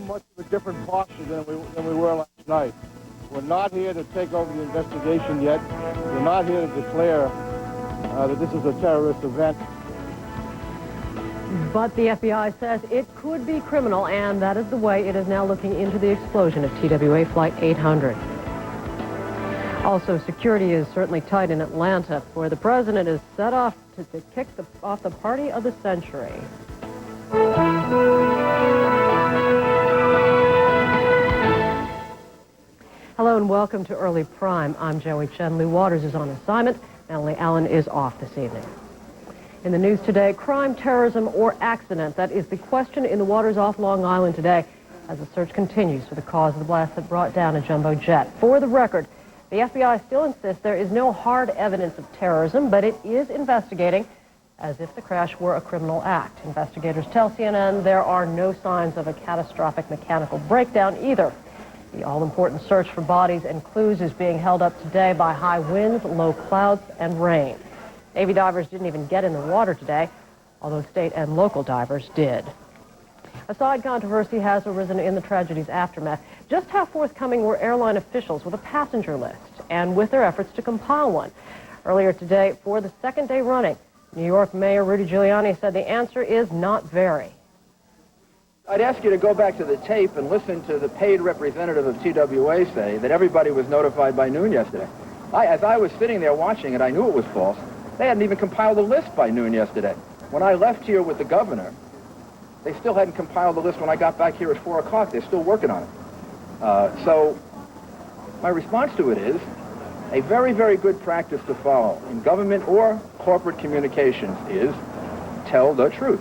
much of a different posture than we were last night. We're not here to take over the investigation yet. We're not here to declare that this is a terrorist event. But the FBI says it could be criminal, and that is the way it is now looking into the explosion of TWA Flight 800. Also, security is certainly tight in Atlanta, where the president is set off to kick off the party of the century. Hello and welcome to Early Prime. I'm Joey Chen. Lou Waters is on assignment. Melanie Allen is off this evening. In the news today, crime, terrorism, or accident? That is the question in the waters off Long Island today as the search continues for the cause of the blast that brought down a jumbo jet. For the record, the FBI still insists there is no hard evidence of terrorism, but it is investigating as if the crash were a criminal act. Investigators tell CNN there are no signs of a catastrophic mechanical breakdown either. The all-important search for bodies and clues is being held up today by high winds, low clouds, and rain. Navy divers didn't even get in the water today, although state and local divers did. A side controversy has arisen in the tragedy's aftermath. Just how forthcoming were airline officials with a passenger list and with their efforts to compile one? Earlier today, for the second day running, New York Mayor Rudy Giuliani said the answer is not very. I'd ask you to go back to the tape and listen to the paid representative of TWA say that everybody was notified by noon yesterday. As I was sitting there watching it, I knew it was false. They hadn't even compiled the list by noon yesterday. When I left here with the governor, they still hadn't compiled the list when I got back here at 4 o'clock. They're still working on it. So my response to it is a very, very good practice to follow in government or corporate communications is tell the truth.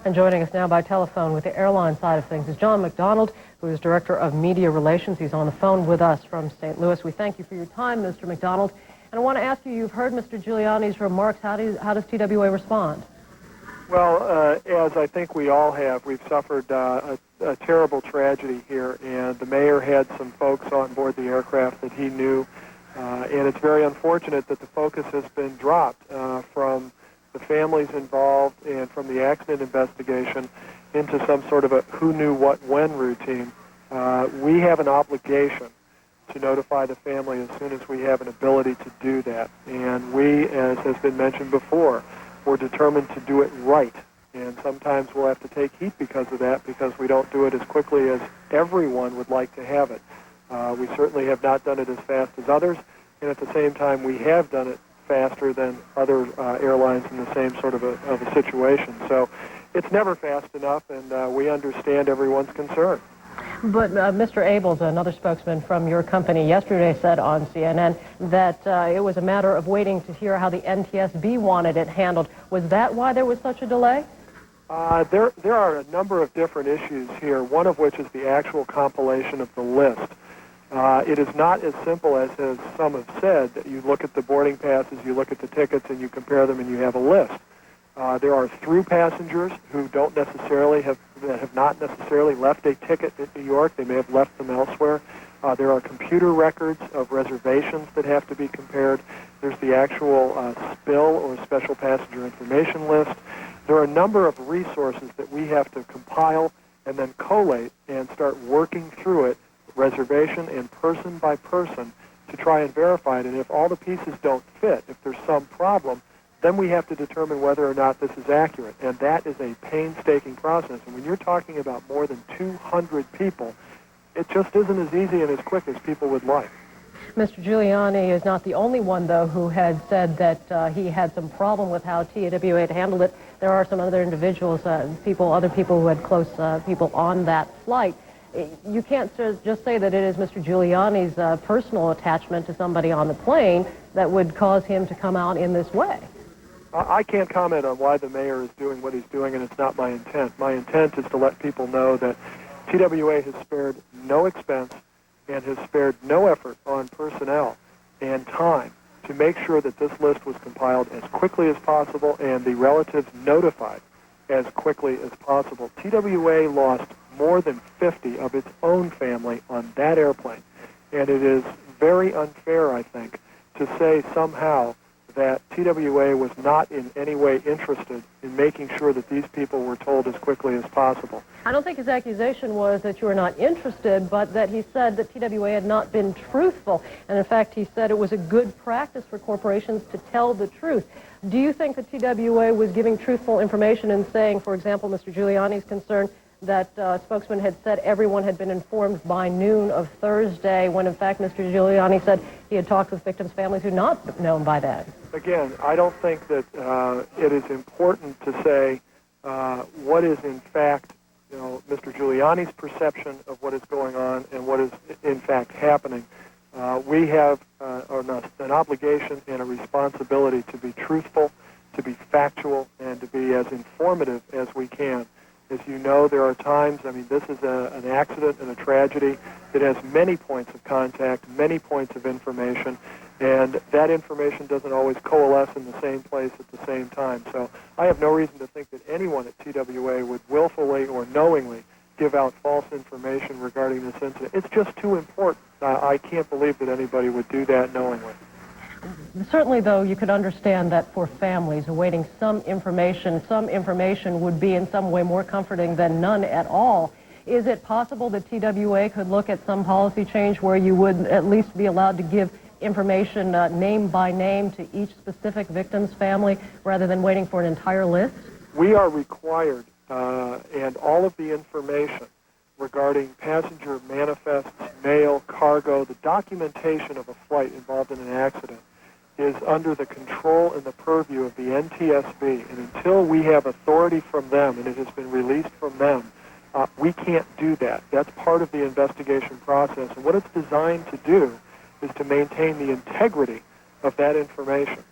And joining us now by telephone with the airline side of things is John McDonald, who is Director of Media Relations. He's on the phone with us from St. Louis. We thank you for your time, Mr. McDonald. And I want to ask you, you've heard Mr. Giuliani's remarks. How does TWA respond? Well, as I think we all have, we've suffered a terrible tragedy here, and the mayor had some folks on board the aircraft that he knew, and it's very unfortunate that the focus has been dropped from the families involved and from the accident investigation into some sort of a who knew what when routine. We have an obligation to notify the family as soon as we have an ability to do that. And we, as has been mentioned before, we're determined to do it right. And sometimes we'll have to take heat because of that, because we don't do it as quickly as everyone would like to have it. We certainly have not done it as fast as others, and at the same time we have done it faster than other airlines in the same sort of a situation. So it's never fast enough, and we understand everyone's concern. But Mr. Abels, another spokesman from your company, yesterday said on CNN that it was a matter of waiting to hear how the NTSB wanted it handled. Was that why there was such a delay? There are a number of different issues here, one of which is the actual compilation of the list. It is not as simple as some have said, that you look at the boarding passes, you look at the tickets, and you compare them, and you have a list. There are through passengers who don't necessarily have not necessarily left a ticket in New York. They may have left them elsewhere. There are computer records of reservations that have to be compared. There's the actual spill or special passenger information list. There are a number of resources that we have to compile and then collate and start working through it, reservation and person by person, to try and verify it. And if all the pieces don't fit, if there's some problem, then we have to determine whether or not this is accurate. And that is a painstaking process. And when you're talking about more than 200 people, it just isn't as easy and as quick as people would like. Mr. Giuliani is not the only one, though, who had said that he had some problem with how TWA had handled it. There are some other individuals, other people who had close people on that flight. You can't just say that it is Mr. Giuliani's personal attachment to somebody on the plane that would cause him to come out in this way. I can't comment on why the mayor is doing what he's doing, and it's not my intent. My intent is to let people know that TWA has spared no expense and has spared no effort on personnel and time to make sure that this list was compiled as quickly as possible and the relatives notified as quickly as possible. TWA lost more than 50 of its own family on that airplane, and it is very unfair, I think, to say somehow that TWA was not in any way interested in making sure that these people were told as quickly as possible. I don't think his accusation was that you were not interested, but that he said that TWA had not been truthful. And in fact, he said it was a good practice for corporations to tell the truth. Do you think that TWA was giving truthful information and saying, for example, Mr. Giuliani's concern that spokesman had said everyone had been informed by noon of Thursday, when in fact Mr. Giuliani said he had talked with victims' families who had not known by then? Again, I don't think that it is important to say what is in fact, Mr. Giuliani's perception of what is going on and what is in fact happening. We have an obligation and a responsibility to be truthful, to be factual, and to be as informative as we can. As you know, there are times, this is an accident and a tragedy that has many points of contact, many points of information, and that information doesn't always coalesce in the same place at the same time. So I have no reason to think that anyone at TWA would willfully or knowingly give out false information regarding this incident. It's just too important. I can't believe that anybody would do that knowingly. Certainly, though, you could understand that for families awaiting some information would be in some way more comforting than none at all. Is it possible that TWA could look at some policy change where you would at least be allowed to give information name by name to each specific victim's family rather than waiting for an entire list? We are required, and all of the information regarding passenger manifests, mail, cargo, the documentation of a flight involved in an accident is under the control and the purview of the NTSB. And until we have authority from them and it has been released from them, we can't do that. That's part of the investigation process. And what it's designed to do is to maintain the integrity of that information.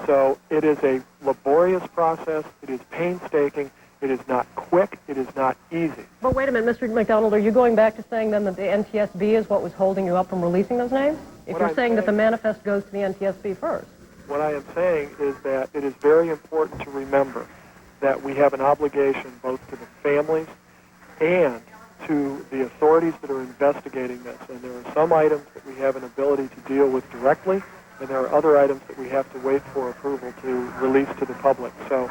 So it is a laborious process. It is painstaking. It is not quick. It is not easy. But wait a minute, Mr. McDonald, are you going back to saying then that the NTSB is what was holding you up from releasing those names? If you're saying that the manifest goes to the NTSB first. What I am saying is that it is very important to remember that we have an obligation both to the families and to the authorities that are investigating this. And there are some items that we have an ability to deal with directly, and there are other items that we have to wait for approval to release to the public. So,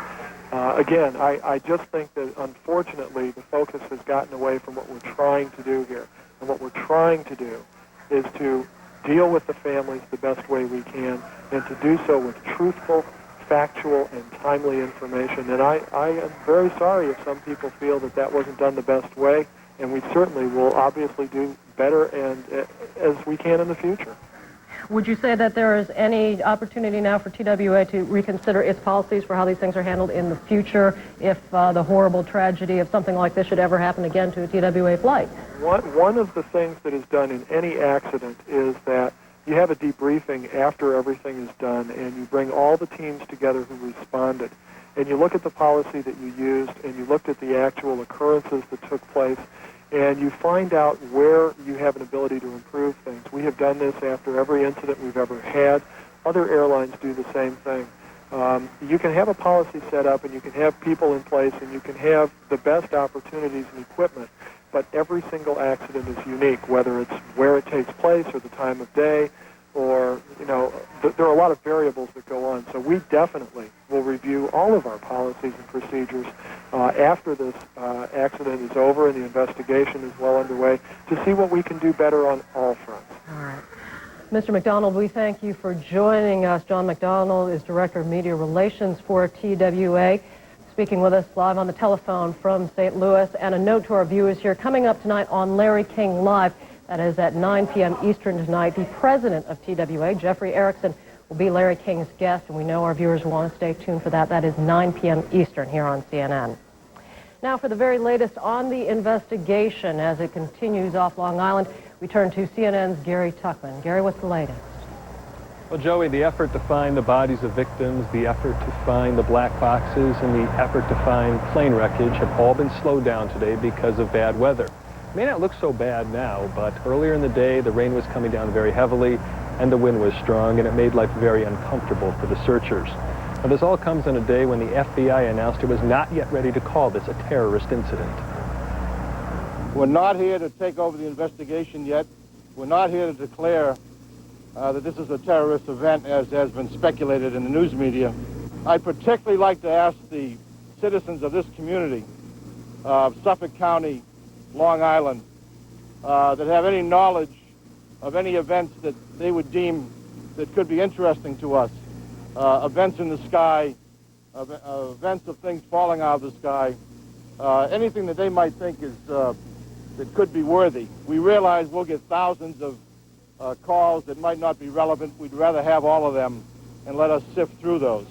again, I just think that, unfortunately, the focus has gotten away from what we're trying to do here. And what we're trying to do is to deal with the families the best way we can, and to do so with truthful, factual, and timely information. And I am very sorry if some people feel that that wasn't done the best way, and we certainly will obviously do better and as we can in the future. Would you say that there is any opportunity now for TWA to reconsider its policies for how these things are handled in the future if the horrible tragedy of something like this should ever happen again to a TWA flight? One of the things that is done in any accident is that you have a debriefing after everything is done, and you bring all the teams together who responded. And you look at the policy that you used, and you looked at the actual occurrences that took place, and you find out where you have an ability to improve things. We have done this after every incident we've ever had. Other airlines do the same thing. You can have a policy set up, and you can have people in place, and you can have the best opportunities and equipment, but every single accident is unique, whether it's where it takes place or the time of day, or, there are a lot of variables that go on. So we definitely will review all of our policies and procedures after this accident is over and the investigation is well underway to see what we can do better on all fronts. All right. Mr. McDonald, we thank you for joining us. John McDonald is Director of Media Relations for TWA, speaking with us live on the telephone from St. Louis. And a note to our viewers here, coming up tonight on Larry King Live, that is at 9 p.m. Eastern tonight, the president of TWA, Jeffrey Erickson, will be Larry King's guest, and we know our viewers will want to stay tuned for that. That is 9 p.m. Eastern here on CNN. Now, for the very latest on the investigation as it continues off Long Island, we turn to CNN's Gary Tuchman. Gary, what's the latest? Well, Joey, the effort to find the bodies of victims, the effort to find the black boxes, and the effort to find plane wreckage have all been slowed down today because of bad weather. It may not look so bad now, but earlier in the day, the rain was coming down very heavily, and the wind was strong, and it made life very uncomfortable for the searchers. Now, this all comes on a day when the FBI announced it was not yet ready to call this a terrorist incident. We're not here to take over the investigation yet. We're not here to declare that this is a terrorist event, as has been speculated in the news media. I'd particularly like to ask the citizens of this community of Suffolk County, Long Island, that have any knowledge of any events that they would deem that could be interesting to us, events in the sky, events of things falling out of the sky, anything that they might think is that could be worthy. We realize we'll get thousands of calls that might not be relevant. We'd rather have all of them and let us sift through those.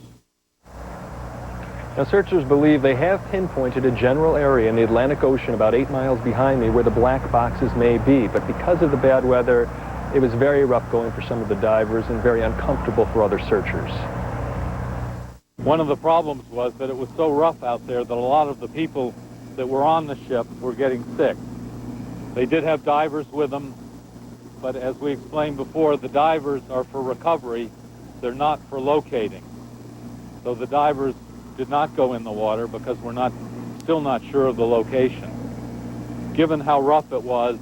Now, searchers believe they have pinpointed a general area in the Atlantic Ocean about 8 miles behind me where the black boxes may be, but because of the bad weather, it was very rough going for some of the divers and very uncomfortable for other searchers. One of the problems was that it was so rough out there that a lot of the people that were on the ship were getting sick. They did have divers with them, but as we explained before, the divers are for recovery. They're not for locating. So the divers did not go in the water because we're still not sure of the location. Given how rough it was,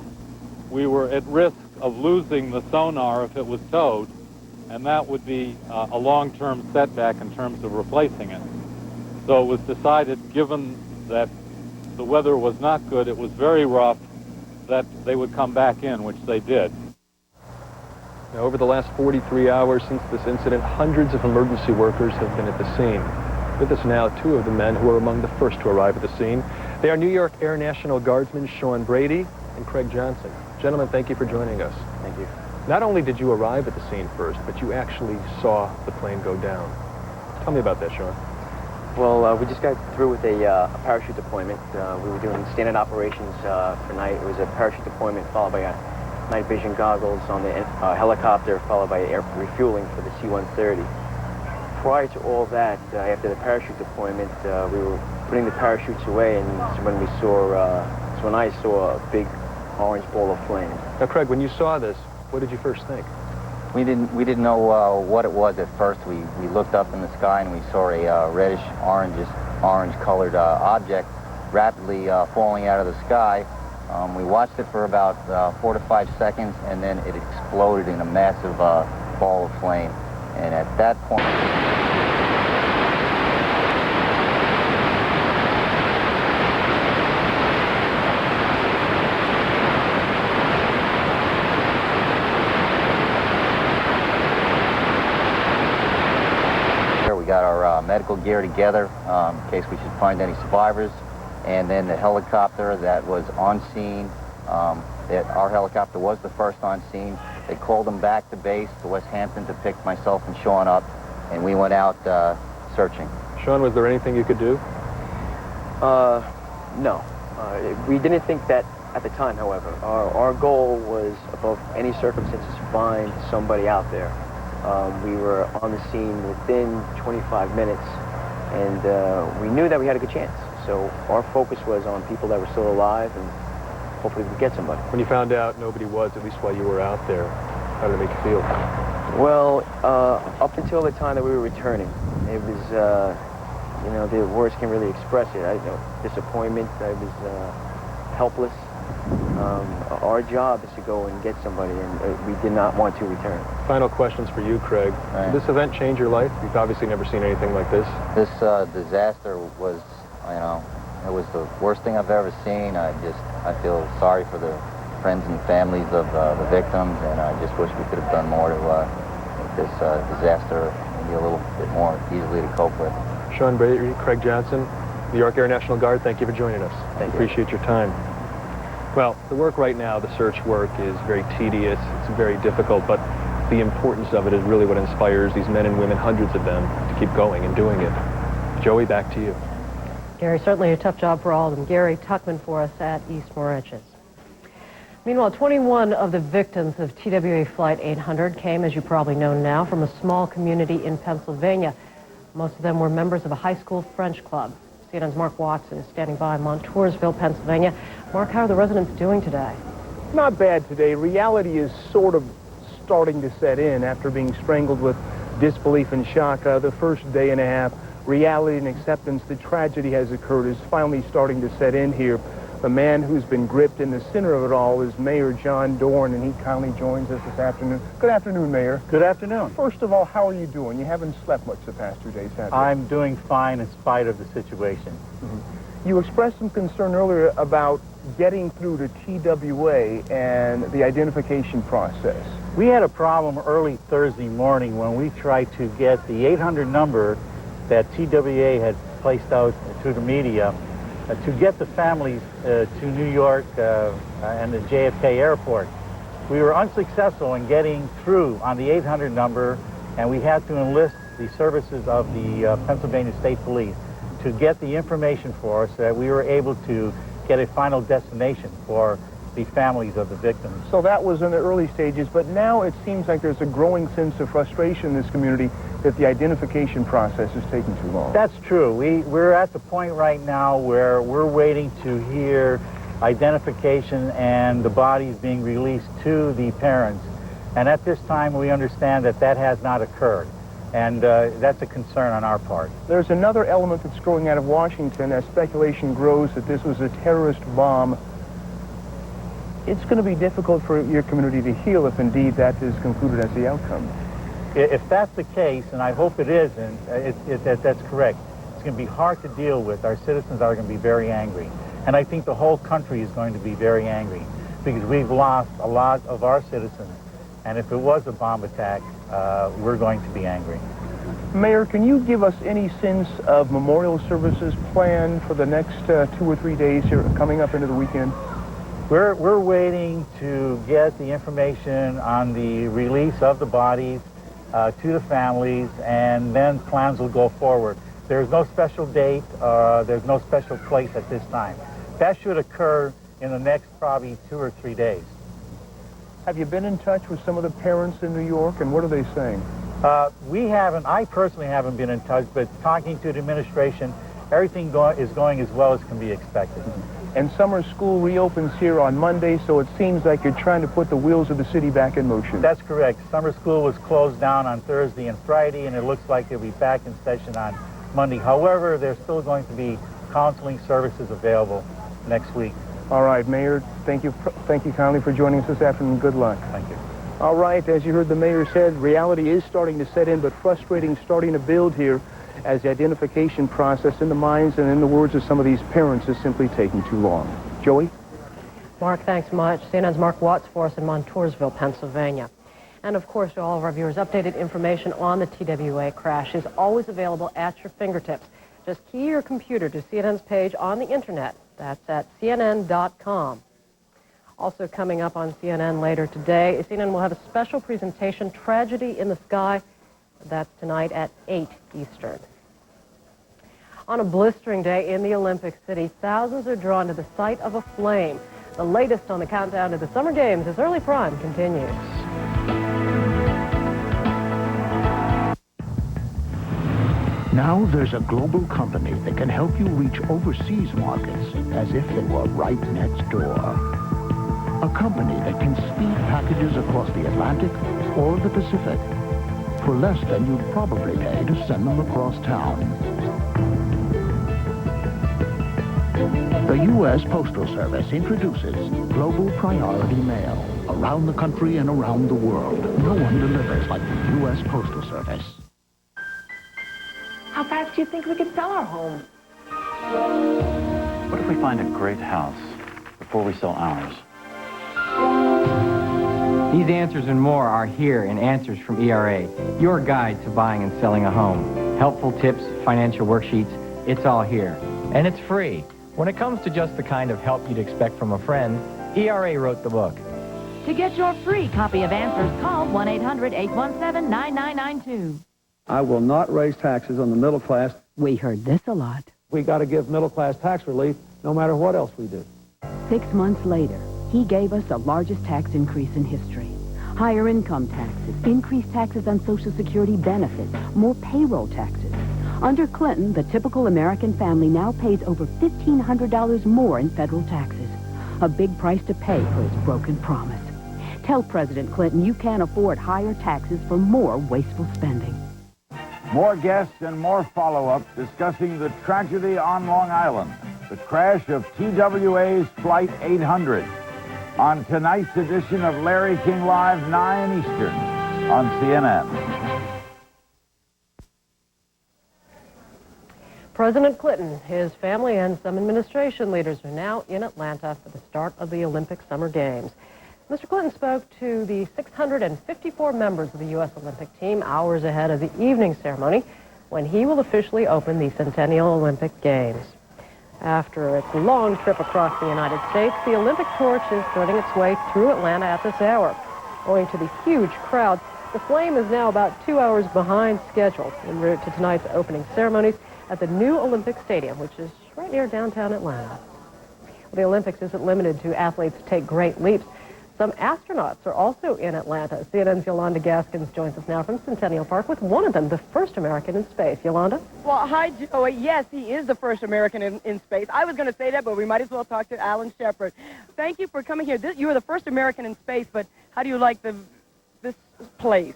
we were at risk of losing the sonar if it was towed, and that would be a long-term setback in terms of replacing it. So it was decided, given that the weather was not good, it was very rough, that they would come back in, which they did. Now, over the last 43 hours since this incident, hundreds of emergency workers have been at the scene. With us now, two of the men who were among the first to arrive at the scene. They are New York Air National Guardsmen Sean Brady and Craig Johnson. Gentlemen, thank you for joining us. Thank you. Not only did you arrive at the scene first, but you actually saw the plane go down. Tell me about that, Sean. Well, we just got through with a parachute deployment. We were doing standard operations for night. It was a parachute deployment followed by night vision goggles on the helicopter, followed by air refueling for the C-130. Prior to all that, after the parachute deployment, we were putting the parachutes away, and when we saw, when I saw a big orange ball of flame. Now, Craig, when you saw this, what did you first think? We didn't know what it was at first. We looked up in the sky and we saw a reddish orange colored object rapidly falling out of the sky. We watched it for about 4 to 5 seconds, and then it exploded in a massive ball of flame. And at that point, we got our medical gear together in case we should find any survivors. And then the helicopter that was on scene, our helicopter was the first on scene. They called them back to base, to West Hampton, to pick myself and Sean up, and we went out searching. Sean, was there anything you could do? No. We didn't think that at the time, however. Our goal was, above any circumstances, to find somebody out there. We were on the scene within 25 minutes, and we knew that we had a good chance. So our focus was on people that were still alive, and hopefully we could get somebody. When you found out nobody was, at least while you were out there, how did it make you feel? Well, up until the time that we were returning, it was, you know, the words can't really express it. Disappointment. I was helpless. Our job is to go and get somebody, and we did not want to return. Final questions for you, Craig. Right. Did this event change your life? You've obviously never seen anything like this. This disaster was, it was the worst thing I've ever seen. I feel sorry for the friends and families of the victims, and I just wish we could have done more to make this disaster maybe a little bit more easily to cope with. Sean Brady, Craig Johnson, New York Air National Guard, thank you for joining us. Thank you. Appreciate your time. Well, the work right now, the search work, is very tedious. It's very difficult, but the importance of it is really what inspires these men and women, hundreds of them, to keep going and doing it. Joey, back to you. Gary, certainly a tough job for all of them. Gary Tuckman for us at East Moriches. Meanwhile, 21 of the victims of TWA Flight 800 came, as you probably know now, from a small community in Pennsylvania. Most of them were members of a high school French club. CNN's Mark Watson is standing by in Montoursville, Pennsylvania. Mark, how are the residents doing today? Not bad today. Reality is sort of starting to set in after being strangled with disbelief and shock. The first day and a half, reality and acceptance, the tragedy has occurred, is finally starting to set in here. The man who's been gripped in the center of it all is Mayor John Dorn, and he kindly joins us this afternoon. Good afternoon, Mayor. Good afternoon. First of all, how are you doing? You haven't slept much the past 2 days, have you? I'm doing fine in spite of the situation. You expressed some concern earlier about getting through to TWA and the identification process. We had a problem early Thursday morning when we tried to get the 800 number that TWA had placed out to the media to get the families to New York and the JFK airport. We were unsuccessful in getting through on the 800 number, and we had to enlist the services of the Pennsylvania State Police to get the information for us so that we were able to get a final destination for the families of the victims. So that was in the early stages, but now it seems like there's a growing sense of frustration in this community that the identification process is taking too long. That's true. We're at the point right now where we're waiting to hear identification and the bodies being released to the parents. And at this time, we understand that that has not occurred. And that's a concern on our part. There's another element that's growing out of Washington as speculation grows that this was a terrorist bomb. It's going to be difficult for your community to heal if indeed that is concluded as the outcome. If that's the case, and I hope it is, and that's correct, it's going to be hard to deal with. Our citizens are going to be very angry. And I think the whole country is going to be very angry because we've lost a lot of our citizens. And if it was a bomb attack, we're going to be angry. Mayor, can you give us any sense of memorial services planned for the next 2 or 3 days here coming up into the weekend? We're waiting to get the information on the release of the bodies to the families, and then plans will go forward. There's no special date, there's no special place at this time. That should occur in the next probably 2 or 3 days. Have you been in touch with some of the parents in New York, and what are they saying? We haven't, I personally haven't been in touch, but talking to the administration, everything is going as well as can be expected. And summer school reopens here on Monday, so it seems like you're trying to put the wheels of the city back in motion. That's correct. Summer school was closed down on Thursday and Friday, and it looks like they'll be back in session on Monday. However, there's still going to be counseling services available next week. All right, Mayor, thank you kindly for joining us this afternoon. Good luck. Thank you. All right, as you heard the mayor said, reality is starting to set in, but frustrating starting to build here as the identification process in the minds and in the words of some of these parents is simply taking too long. Joey? Mark, thanks much. CNN's Mark Watts for us in Montoursville, Pennsylvania. And of course, to all of our viewers, updated information on the TWA crash is always available at your fingertips. Just key your computer to CNN's page on the internet. That's at CNN.com. Also coming up on CNN later today, CNN will have a special presentation, Tragedy in the Sky. That's tonight at 8 Eastern. On a blistering day in the Olympic City, thousands are drawn to the sight of a flame. The latest on the countdown to the Summer Games as Early Prime continues. Now there's a global company that can help you reach overseas markets as if they were right next door. A company that can speed packages across the Atlantic or the Pacific for less than you'd probably pay to send them across town. The U.S. Postal Service introduces Global Priority Mail. Around the country and around the world, no one delivers like the U.S. Postal Service. How fast do you think we could sell our home? What if we find a great house before we sell ours? These answers and more are here in Answers from ERA, your guide to buying and selling a home. Helpful tips, financial worksheets, it's all here. And it's free. When it comes to just the kind of help you'd expect from a friend, ERA wrote the book. To get your free copy of Answers, call 1-800-817-9992. I will not raise taxes on the middle class. We heard this a lot. We got to give middle class tax relief no matter what else we do. 6 months later, he gave us the largest tax increase in history. Higher income taxes, increased taxes on Social Security benefits, more payroll taxes. Under Clinton, the typical American family now pays over $1,500 more in federal taxes. A big price to pay for his broken promise. Tell President Clinton you can't afford higher taxes for more wasteful spending. More guests and more follow-up discussing the tragedy on Long Island. the crash of TWA's Flight 800 on tonight's edition of Larry King Live, 9 Eastern on CNN. President Clinton, his family, and some administration leaders are now in Atlanta for the start of the Olympic Summer Games. Mr. Clinton spoke to the 654 members of the U.S. Olympic team hours ahead of the evening ceremony when he will officially open the Centennial Olympic Games. After its long trip across the United States, the Olympic torch is threading its way through Atlanta at this hour. Owing to the huge crowd, the flame is now about 2 hours behind schedule en route to tonight's opening ceremonies at the new Olympic Stadium, which is right near downtown Atlanta. The Olympics isn't limited to athletes who take great leaps. Some astronauts are also in Atlanta. CNN's Yolanda Gaskins joins us now from Centennial Park with one of them, the first American in space. Yolanda? Well, hi, Joey. Yes, he is the first American in space. I was going to say that, but we might as well talk to Alan Shepard. Thank you for coming here. You were the first American in space, but how do you like this place?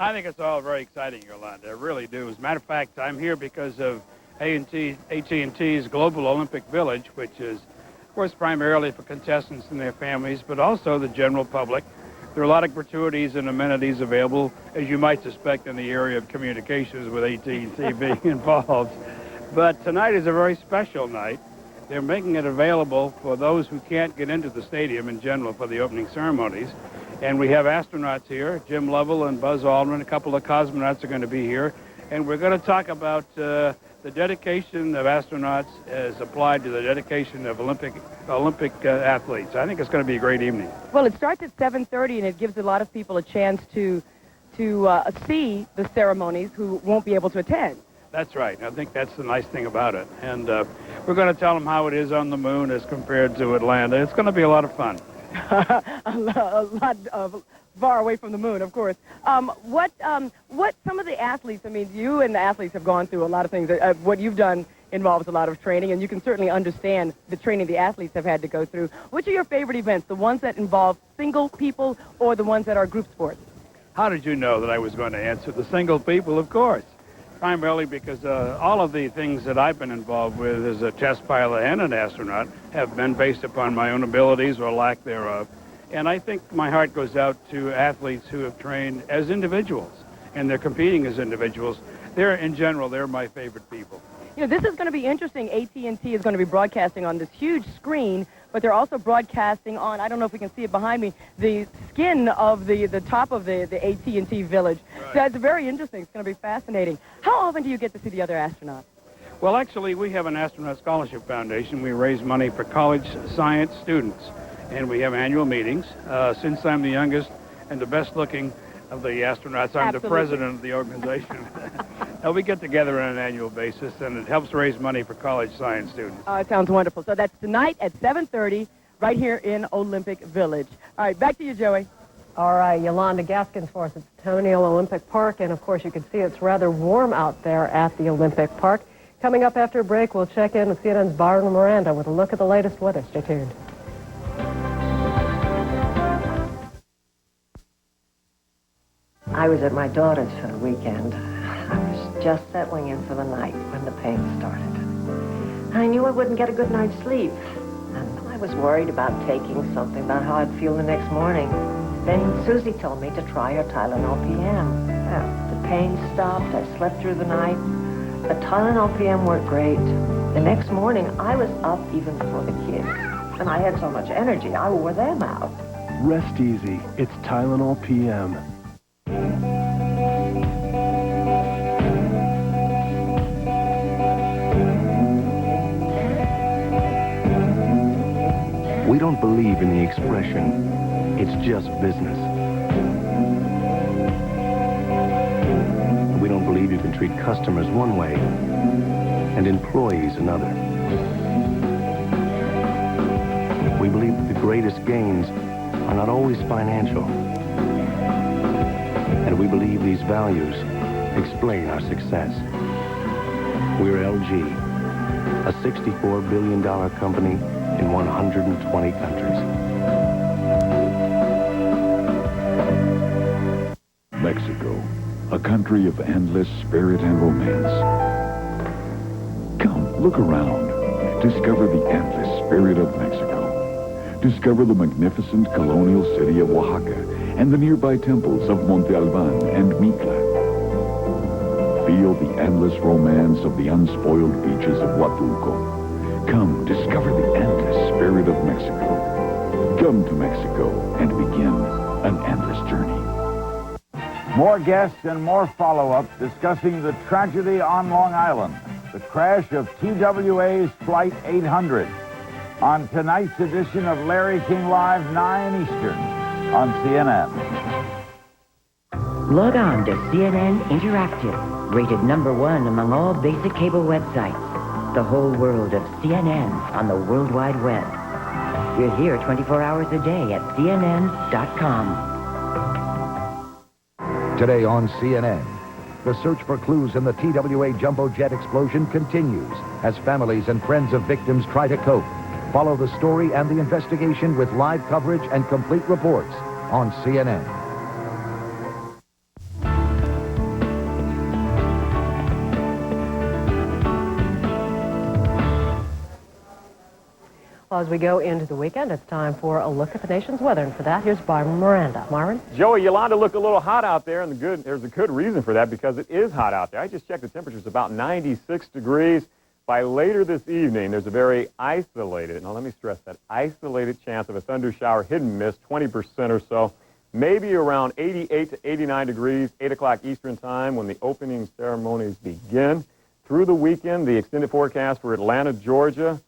I think it's all very exciting, Yolanda. I really do. As a matter of fact, I'm here because of AT&T's Global Olympic Village, which is, of course, primarily for contestants and their families, but also the general public. There are a lot of gratuities and amenities available, as you might suspect, in the area of communications with AT&T being involved. But tonight is a very special night. They're making it available for those who can't get into the stadium in general for the opening ceremonies. And we have astronauts here, Jim Lovell and Buzz Aldrin. A couple of cosmonauts are going to be here. And we're going to talk about the dedication of astronauts as applied to the dedication of Olympic athletes. I think it's going to be a great evening. Well, it starts at 7:30, and it gives a lot of people a chance to see the ceremonies who won't be able to attend. That's right. I think that's the nice thing about it. And we're going to tell them how it is on the moon as compared to Atlanta. It's going to be a lot of fun. a lot of far away from the moon, of course. What some of the athletes, I mean, you and the athletes have gone through a lot of things. What you've done involves a lot of training, and you can certainly understand the training the athletes have had to go through. Which are your favorite events, the ones that involve single people or the ones that are group sports? How did you know that I was going to answer the single people? Of course. Primarily because all of the things that I've been involved with as a test pilot and an astronaut have been based upon my own abilities or lack thereof. And I think my heart goes out to athletes who have trained as individuals, and they're competing as individuals. In general, they're my favorite people. You know, this is going to be interesting. AT&T is going to be broadcasting on this huge screen, but they're also broadcasting on, I don't know if we can see it behind me, the skin of the top of the AT&T village. Right. So it's very interesting. It's going to be fascinating. How often do you get to see the other astronauts? Well, actually, we have an Astronaut Scholarship Foundation. We raise money for college science students, and we have annual meetings. Since I'm the youngest and the best-looking of the astronauts, I'm the president of the organization. We get together on an annual basis, and it helps raise money for college science students. It sounds wonderful. So that's tonight at 7:30 right here in Olympic Village. All right, back to you, Joey. All right, Yolanda Gaskins for us at Centennial Olympic Park, and of course you can see it's rather warm out there at the Olympic Park. Coming up after a break, we'll check in with CNN's Byron Miranda with a look at the latest weather. Stay tuned. I was at my daughter's for the weekend. I was just settling in for the night when the pain started. I knew I wouldn't get a good night's sleep, and I was worried about taking something, about how I'd feel the next morning. Then Susie told me to try her Tylenol PM. The pain stopped, I slept through the night. The Tylenol PM worked great. The next morning, I was up even before the kids, and I had so much energy, I wore them out. Rest easy. It's Tylenol PM. We don't believe in the expression, it's just business. We don't believe you can treat customers one way and employees another. We believe that the greatest gains are not always financial. And we believe these values explain our success. We're LG, a $64 billion company in 120 countries. Mexico, a country of endless spirit and romance. Come, look around. Discover the endless spirit of Mexico. Discover the magnificent colonial city of Oaxaca and the nearby temples of Monte Alban and Mitla. Feel the endless romance of the unspoiled beaches of Huatulco. Come discover the endless spirit of Mexico. Come to Mexico and begin an endless journey. More guests and more follow-up discussing the tragedy on Long Island, the crash of TWA's Flight 800, on tonight's edition of Larry King Live, 9 Eastern, on CNN. Log on to CNN Interactive, rated #1 among all basic cable websites. The whole world of CNN on the World Wide Web. We're here 24 hours a day at CNN.com. Today on CNN, the search for clues in the TWA jumbo jet explosion continues as families and friends of victims try to cope. Follow the story and the investigation with live coverage and complete reports on CNN. Well, as we go into the weekend, it's time for a look at the nation's weather. And for that, here's Byron Miranda. Myron? Joey, Yolanda, look a little hot out there, and there's a good reason for that because it is hot out there. I just checked the temperature's about 96 degrees. By later this evening, there's a very isolated, now let me stress that, isolated chance of a thunder shower, hidden mist, 20% or so, maybe around 88 to 89 degrees, 8 o'clock Eastern time when the opening ceremonies begin. Through the weekend, the extended forecast for Atlanta, Georgia,